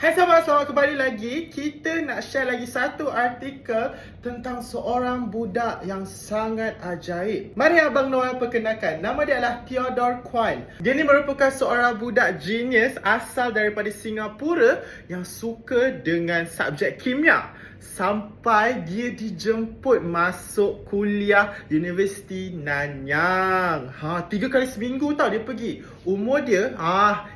Hai sahabat, selamat kembali lagi. Kita nak share lagi satu artikel tentang seorang budak yang sangat ajaib. Mari Abang Noel perkenalkan. Nama dia adalah Theodore Quine. Dia ni merupakan seorang budak genius asal daripada Singapura yang suka dengan subjek kimia. Sampai dia dijemput masuk kuliah Universiti Nanyang. 3 kali seminggu tau dia pergi. Umur dia,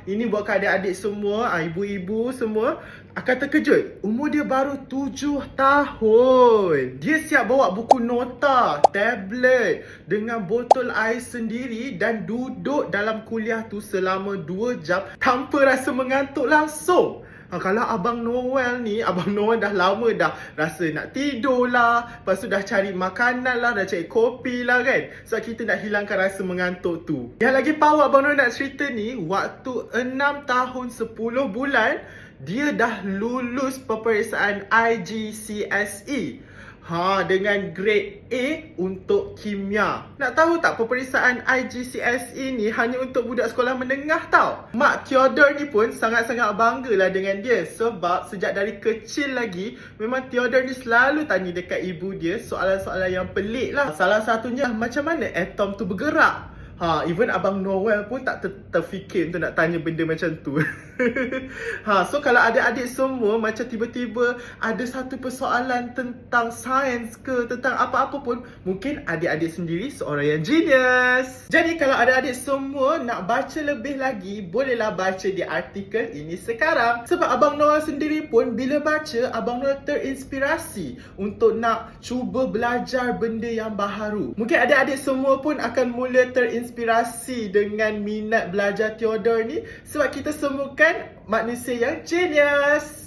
ini buat adik-adik semua, ibu-ibu semua akan terkejut. Umur dia baru 7 tahun. Dia siap bawa buku nota, tablet dengan botol air sendiri dan duduk dalam kuliah tu selama 2 jam tanpa rasa mengantuk langsung. Kalau Abang Noel ni, Abang Noel dah lama dah rasa nak tidur lah, lepas tu dah cari makanan lah, dah cari kopi lah kan. Sebab kita nak hilangkan rasa mengantuk tu. Yang lagi power Abang Noel nak cerita ni, waktu 6 tahun 10 bulan, dia dah lulus peperiksaan IGCSE. Dengan grade A untuk kimia. Nak tahu tak peperiksaan IGCSE ni hanya untuk budak sekolah menengah tau. Mak Theodore ni pun sangat-sangat banggalah dengan dia. Sebab sejak dari kecil lagi, memang Theodore ni selalu tanya dekat ibu dia soalan-soalan yang pelik lah. Salah satunya, macam mana atom tu bergerak? Even Abang Noel pun tak terfikir untuk nak tanya benda macam tu. So kalau adik-adik semua macam tiba-tiba ada satu persoalan tentang sains ke, tentang apa-apa pun, mungkin adik-adik sendiri seorang yang genius. Jadi kalau adik-adik semua nak baca lebih lagi, bolehlah baca di artikel ini sekarang. Sebab Abang Noel sendiri pun bila baca, Abang Noel terinspirasi untuk nak cuba belajar benda yang baharu. Mungkin adik-adik semua pun akan mula terinspirasi dengan minat belajar Theodore ni. Sebab kita semua kan manusia yang genius.